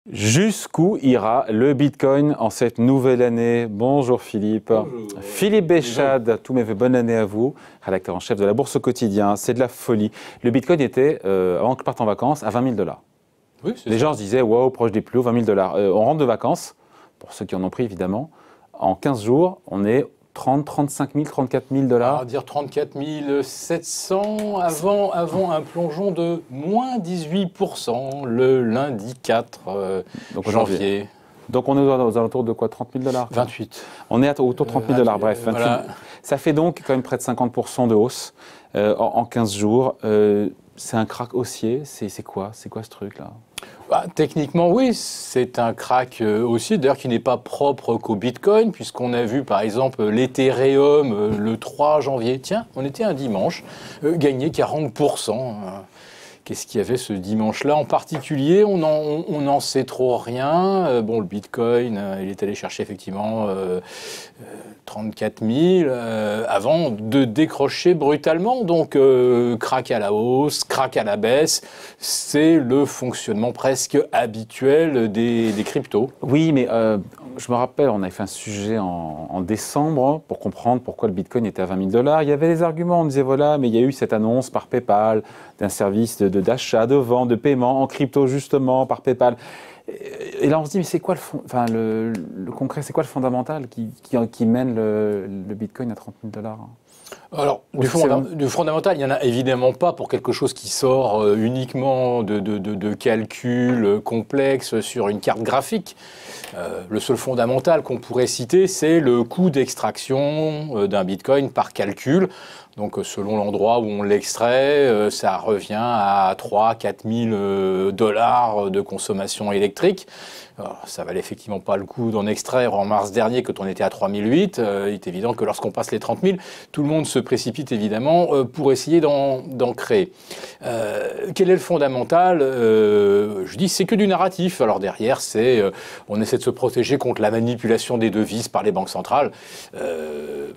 Jusqu'où ira le Bitcoin en cette nouvelle année? Bonjour Philippe. Bonjour. Philippe Béchade, tous mes vœux, bonne année à vous, rédacteur en chef de la Bourse au quotidien. C'est de la folie. Le Bitcoin était, avant que je parte en vacances, à 20 000 $. Oui, les gens se disaient, wow, proche des plus hauts, 20 000 $. On rentre de vacances, pour ceux qui en ont pris évidemment. En 15 jours, on est 30, 35 000, 34 000 $. On va dire 34 700 avant un plongeon de moins 18% le lundi 4 janvier. Donc on est aux alentours de quoi, 30 000 $? 28. On est autour de 30 000 $, bref. 28. Voilà. Ça fait donc quand même près de 50% de hausse en 15 jours. C'est un crack haussier, c'est quoi ce truc-là? Techniquement, oui, c'est un crack haussier, d'ailleurs qui n'est pas propre qu'au Bitcoin, puisqu'on a vu par exemple l'Ethereum le 3 janvier, tiens, on était un dimanche, gagner 40%. Qu'est-ce qu'il y avait ce dimanche-là en particulier? On n'en sait trop rien. Bon, le Bitcoin, il est allé chercher effectivement 34 000 avant de décrocher brutalement. Donc, crack à la hausse, crack à la baisse, c'est le fonctionnement presque habituel des cryptos. Oui, mais je me rappelle, on avait fait un sujet en décembre pour comprendre pourquoi le Bitcoin était à 20 000 $. Il y avait des arguments, on disait voilà, mais il y a eu cette annonce par PayPal d'un service d'achat, de vente, de paiement en crypto justement par PayPal. Et là, on se dit, mais c'est quoi le concret, c'est quoi le fondamental qui mène le Bitcoin à 30 000 $? Alors, du fondamental, il n'y en a évidemment pas pour quelque chose qui sort uniquement de calculs complexes sur une carte graphique. Le seul fondamental qu'on pourrait citer, c'est le coût d'extraction d'un Bitcoin par calcul. Donc, selon l'endroit où on l'extrait, ça revient à 3 000 à 4 000 $ de consommation électrique. Alors, ça valait effectivement pas le coup d'en extraire en mars dernier quand on était à 3 008. Il est évident que lorsqu'on passe les 30 000, tout le monde se précipite évidemment pour essayer d'en créer. Quel est le fondamental? Je dis c'est que du narratif. Alors derrière, on essaie de se protéger contre la manipulation des devises par les banques centrales.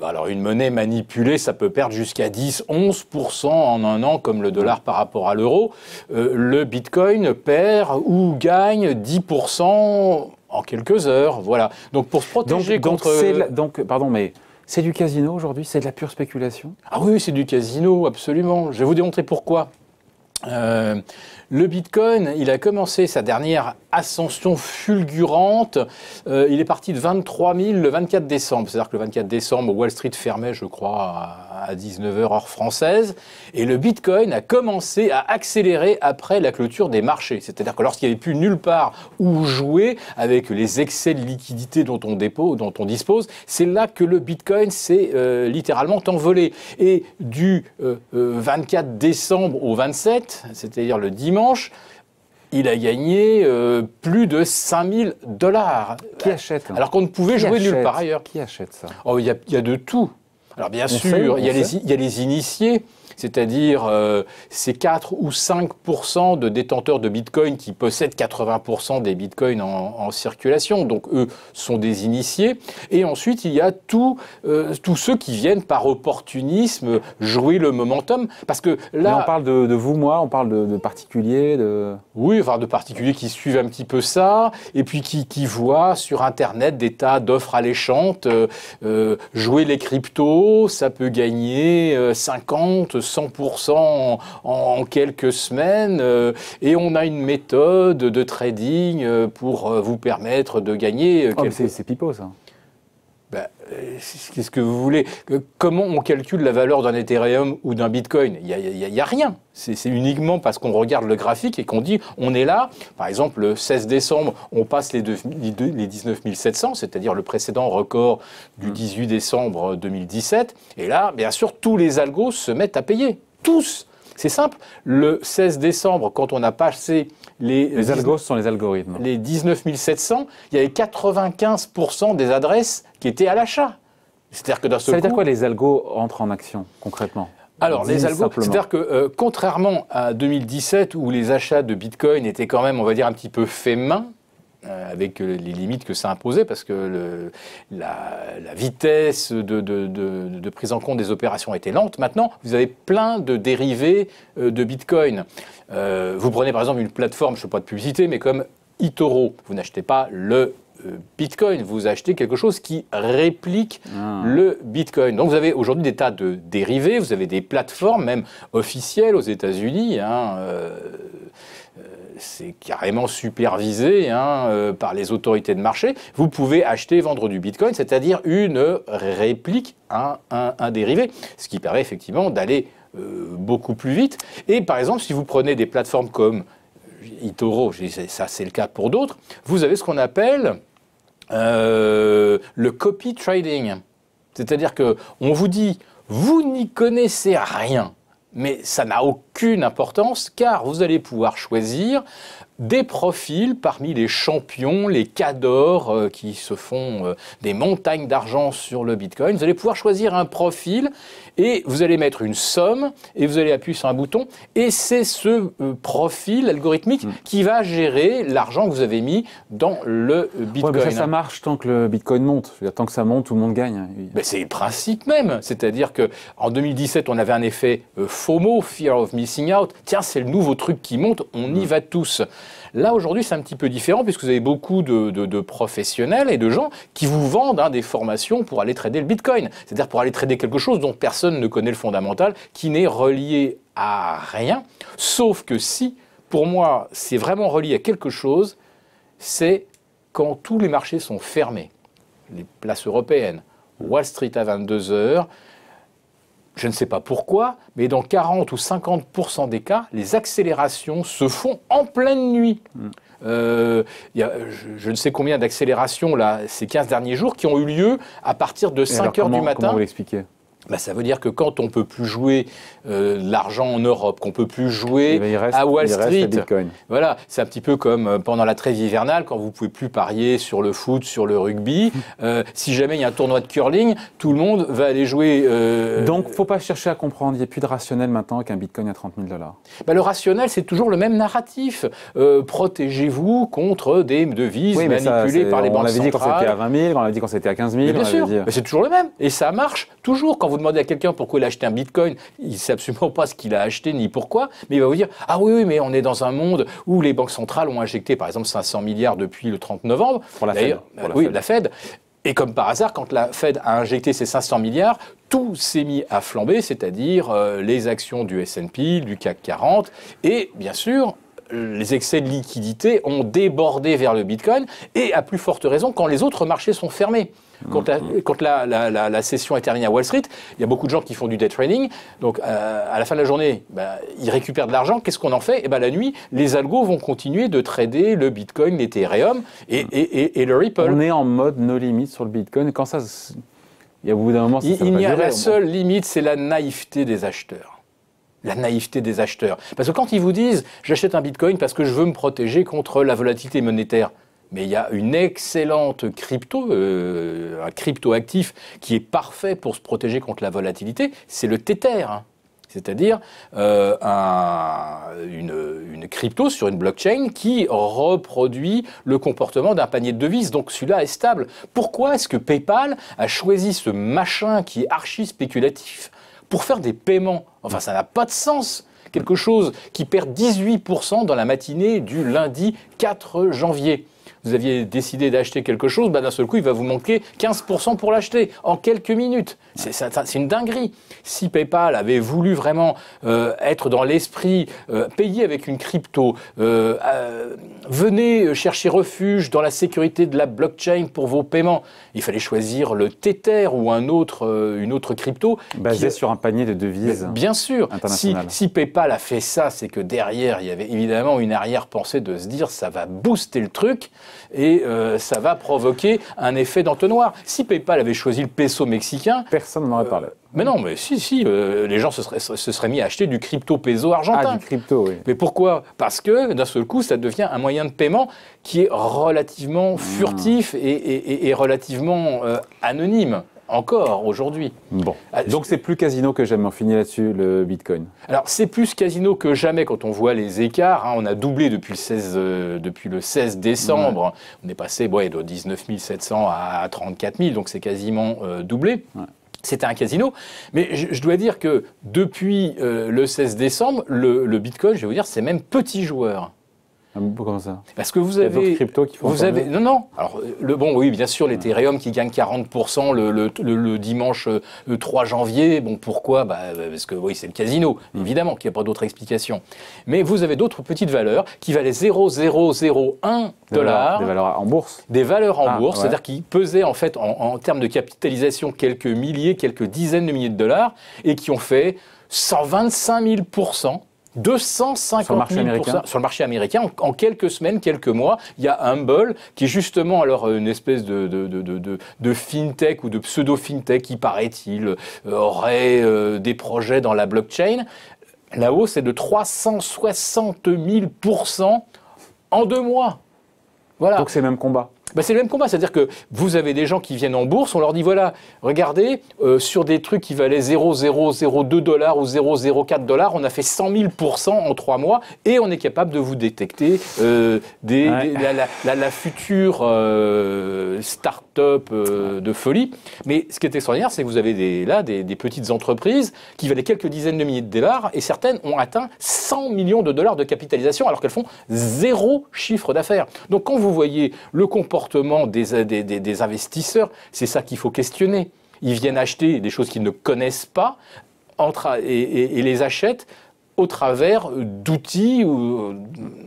Alors une monnaie manipulée, ça peut perdre jusqu'à 10-11% en un an, comme le dollar par rapport à l'euro. Le Bitcoin perd ou gagne 10% en quelques heures, voilà. Donc pour se protéger contre... Pardon, mais c'est du casino aujourd'hui, c'est de la pure spéculation? Ah oui, c'est du casino, absolument. Je vais vous démontrer pourquoi. Le Bitcoin, il a commencé sa dernière ascension fulgurante. Il est parti de 23 000 le 24 décembre. C'est-à-dire que le 24 décembre, Wall Street fermait, je crois, à 19 h heure française. Et le Bitcoin a commencé à accélérer après la clôture des marchés. C'est-à-dire que lorsqu'il n'y avait plus nulle part où jouer avec les excès de liquidité dont on dispose, c'est là que le Bitcoin s'est littéralement envolé. Et du 24 décembre au 27, c'est-à-dire le dimanche, il a gagné plus de 5 000 $. Qui achète? Alors qu'on ne pouvait jouer nulle part ailleurs. Qui achète ça? Oh, il y a de tout. Alors bien sûr, il y a les initiés, c'est-à-dire ces 4 ou 5% de détenteurs de Bitcoin qui possèdent 80% des Bitcoins en circulation. Donc eux sont des initiés. Et ensuite, il y a tous ceux qui viennent par opportunisme jouer le momentum. Parce que là... Mais on parle de vous, moi, on parle de particuliers, Oui, enfin de particuliers qui suivent un petit peu ça, et puis qui voient sur Internet des tas d'offres alléchantes. Jouer les cryptos, ça peut gagner 50, 100% en quelques semaines, et on a une méthode de trading pour vous permettre de gagner... C'est pipeau, ça. Qu'est-ce que vous voulez? Comment on calcule la valeur d'un Ethereum ou d'un Bitcoin? Il y a rien. C'est uniquement parce qu'on regarde le graphique et qu'on dit on est là. Par exemple, le 16 décembre, on passe les 19 700, c'est-à-dire le précédent record du 18 décembre 2017. Et là, bien sûr, tous les algos se mettent à payer. Tous. C'est simple. Le 16 décembre, quand on a passé les algos sont les algorithmes. Les 19 700, il y avait 95% des adresses qui étaient à l'achat. C'est-à-dire que d'un seul coup... Ça veut dire quoi, les algos entrent en action, concrètement? Alors, les algos, c'est-à-dire que contrairement à 2017, où les achats de Bitcoin étaient quand même, on va dire, un petit peu faits main, avec les limites que ça imposait, parce que la vitesse de prise en compte des opérations était lente. Maintenant, vous avez plein de dérivés de Bitcoin. Vous prenez par exemple une plateforme, je ne fais pas de publicité, mais comme eToro, vous n'achetez pas le Bitcoin, vous achetez quelque chose qui réplique le Bitcoin. Donc vous avez aujourd'hui des tas de dérivés, vous avez des plateformes même officielles aux États-Unis, c'est carrément supervisé par les autorités de marché. Vous pouvez acheter et vendre du Bitcoin, c'est-à-dire une réplique, un dérivé, ce qui permet effectivement d'aller beaucoup plus vite. Et par exemple, si vous prenez des plateformes comme eToro, ça c'est le cas pour d'autres, vous avez ce qu'on appelle le copy trading. C'est-à-dire qu'on vous dit, vous n'y connaissez rien, mais ça n'a aucune importance car vous allez pouvoir choisir des profils parmi les champions, les cadors qui se font des montagnes d'argent sur le Bitcoin. Vous allez pouvoir choisir un profil et vous allez mettre une somme et vous allez appuyer sur un bouton et c'est ce profil algorithmique qui va gérer l'argent que vous avez mis dans le Bitcoin. Ouais, mais ça marche tant que le Bitcoin monte. Tant que ça monte, tout le monde gagne. Ben c'est le principe même. C'est-à-dire qu'en 2017, on avait un effet FOMO, Fear of Missing Out. Tiens, c'est le nouveau truc qui monte, on y va tous. Là, aujourd'hui, c'est un petit peu différent puisque vous avez beaucoup de professionnels et de gens qui vous vendent des formations pour aller trader le Bitcoin. C'est-à-dire pour aller trader quelque chose dont personne ne connaît le fondamental, qui n'est relié à rien. Sauf que si, pour moi, c'est vraiment relié à quelque chose, c'est quand tous les marchés sont fermés. Les places européennes, Wall Street à 22 heures, je ne sais pas pourquoi, mais dans 40 ou 50% des cas, les accélérations se font en pleine nuit. Je ne sais combien d'accélérations là, ces 15 derniers jours qui ont eu lieu à partir de 5 heures du matin. Comment vous l'expliquez ? Ça veut dire que quand on ne peut plus jouer l'argent en Europe, qu'on ne peut plus jouer à Wall Street, voilà, c'est un petit peu comme pendant la trêve hivernale, quand vous ne pouvez plus parier sur le foot, sur le rugby. Si jamais il y a un tournoi de curling, tout le monde va aller jouer. Donc, il ne faut pas chercher à comprendre. Il n'y a plus de rationnel maintenant avec un Bitcoin à 30 000 $. Le rationnel, c'est toujours le même narratif. Protégez-vous contre des devises manipulées par les banques centrales. On avait dit quand c'était à 20 000, on avait dit quand c'était à 15 000. Mais bien sûr, mais c'est toujours le même. Et ça marche toujours. Quand vous demandez à quelqu'un pourquoi il a acheté un Bitcoin, il ne sait absolument pas ce qu'il a acheté ni pourquoi, mais il va vous dire « Ah oui, mais on est dans un monde où les banques centrales ont injecté par exemple 500 milliards depuis le 30 novembre. » Pour la Fed. La Fed. Et comme par hasard, quand la Fed a injecté ces 500 milliards, tout s'est mis à flamber, c'est-à-dire les actions du S&P, du CAC 40, et bien sûr, les excès de liquidité ont débordé vers le Bitcoin, et à plus forte raison quand les autres marchés sont fermés. Quand la session est terminée à Wall Street, il y a beaucoup de gens qui font du day trading. Donc, à la fin de la journée, ils récupèrent de l'argent. Qu'est-ce qu'on en fait ? La nuit, les algos vont continuer de trader le Bitcoin, l'Ethereum et le Ripple. On est en mode no limit sur le Bitcoin. Et quand ça, il y a au bout d'un moment, il n'y a la seule limite, c'est la naïveté des acheteurs. La naïveté des acheteurs. Parce que quand ils vous disent « j'achète un Bitcoin parce que je veux me protéger contre la volatilité monétaire », mais il y a une excellente un crypto-actif qui est parfait pour se protéger contre la volatilité, c'est le Tether. C'est-à-dire une crypto sur une blockchain qui reproduit le comportement d'un panier de devises. Donc celui-là est stable. Pourquoi est-ce que PayPal a choisi ce machin qui est archi-spéculatif pour faire des paiements ? Enfin, ça n'a pas de sens. Quelque chose qui perd 18% dans la matinée du lundi 4 janvier. Vous aviez décidé d'acheter quelque chose, d'un seul coup, il va vous manquer 15% pour l'acheter en quelques minutes. C'est une dinguerie. Si PayPal avait voulu vraiment être dans l'esprit, payer avec une crypto, venez chercher refuge dans la sécurité de la blockchain pour vos paiements, il fallait choisir le Tether ou une autre crypto. Basée sur un panier de devises. Bien sûr. Si PayPal a fait ça, c'est que derrière, il y avait évidemment une arrière-pensée de se dire ça va booster le truc et ça va provoquer un effet d'entonnoir. Si PayPal avait choisi le peso mexicain... Personne n'en aurait parlé. Mais non, mais si, les gens se seraient mis à acheter du crypto-peso argentin. Ah, du crypto, oui. Mais pourquoi ? Parce que, d'un seul coup, ça devient un moyen de paiement qui est relativement furtif et relativement anonyme. encore aujourd'hui. Bon, donc c'est plus casino que jamais, on finit là-dessus, le Bitcoin. Alors c'est plus casino que jamais quand on voit les écarts, hein. On a doublé depuis le 16 décembre, ouais. On est passé de 19 700 à 34 000, donc c'est quasiment doublé. Ouais. C'était un casino, mais je dois dire que depuis le 16 décembre, le Bitcoin, je vais vous dire, c'est même petit joueur. Comment ça? Parce que vous avez cryptos qui font non. Alors oui, bien sûr, l'Ethereum qui gagne 40% le dimanche 3 janvier. Bon, pourquoi? Parce que oui, c'est le casino, évidemment, qu'il n'y a pas d'autre explication. Mais vous avez d'autres petites valeurs qui valaient 0,001 $. Des valeurs en bourse. Des valeurs en bourse, ouais. C'est-à-dire qui pesaient en fait en termes de capitalisation quelques milliers, quelques dizaines de milliers de dollars et qui ont fait 125 000%. 250 000% sur le marché américain en quelques semaines, quelques mois. Il y a Humble qui est justement alors une espèce de fintech ou de pseudo-fintech qui, paraît-il, aurait des projets dans la blockchain. La hausse est de 360 000% en 2 mois. Voilà. Donc c'est le même combat. C'est le même combat, c'est-à-dire que vous avez des gens qui viennent en bourse, on leur dit voilà, regardez, sur des trucs qui valaient 0,002 $ ou 0,04 $, on a fait 100 000% en 3 mois et on est capable de vous détecter la future start-up de folie. Mais ce qui est extraordinaire, c'est que vous avez des petites entreprises qui valaient quelques dizaines de milliers de dollars et certaines ont atteint 100 millions de dollars de capitalisation alors qu'elles font 0 chiffre d'affaires. Donc quand vous voyez le comportement des investisseurs, c'est ça qu'il faut questionner. Ils viennent acheter des choses qu'ils ne connaissent pas et les achètent au travers d'outils où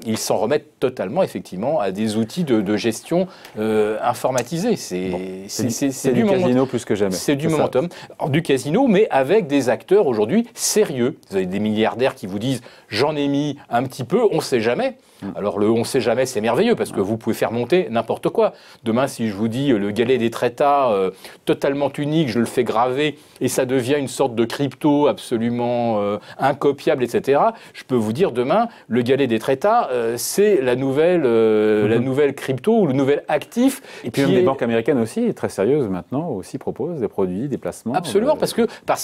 ils s'en remettent totalement, effectivement, à des outils de gestion informatisés. C'est du casino plus que jamais. C'est du momentum. Alors, du casino, mais avec des acteurs aujourd'hui sérieux. Vous avez des milliardaires qui vous disent « j'en ai mis un petit peu, on ne sait jamais ». Alors le on sait jamais, c'est merveilleux parce que vous pouvez faire monter n'importe quoi. Demain, si je vous dis le galet des Trétas totalement unique, je le fais graver et ça devient une sorte de crypto absolument incopiable, etc. Je peux vous dire demain, le galet des Trétas, c'est la nouvelle crypto ou le nouvel actif. Et puis même les banques américaines aussi, très sérieuses maintenant, aussi proposent des produits, des placements. Absolument, parce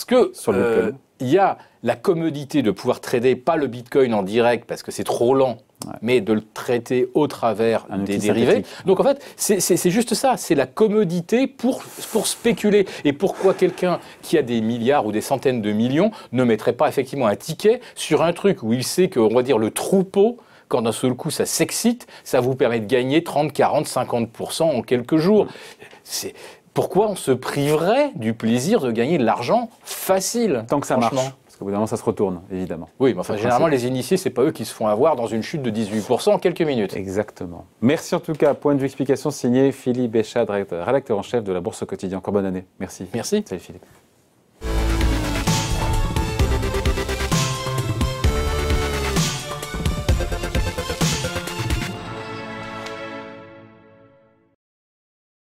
que sur le Bitcoin. Il y a la commodité de pouvoir trader, pas le Bitcoin en direct parce que c'est trop lent, mais de le traiter au travers des dérivés. Donc en fait, c'est juste ça, c'est la commodité pour spéculer. Et pourquoi quelqu'un qui a des milliards ou des centaines de millions ne mettrait pas effectivement un ticket sur un truc où il sait qu'on va dire le troupeau, quand d'un seul coup ça s'excite, ça vous permet de gagner 30, 40, 50% en quelques jours. Pourquoi on se priverait du plaisir de gagner de l'argent facile? Tant que ça marche. Parce qu'au bout d'un moment, ça se retourne, évidemment. Oui, mais enfin, généralement, les initiés, c'est pas eux qui se font avoir dans une chute de 18% en quelques minutes. Exactement. Merci en tout cas. Point de vue explication signé Philippe Béchade, rédacteur en chef de la Bourse au quotidien. Encore bonne année. Merci. Merci. Salut Philippe.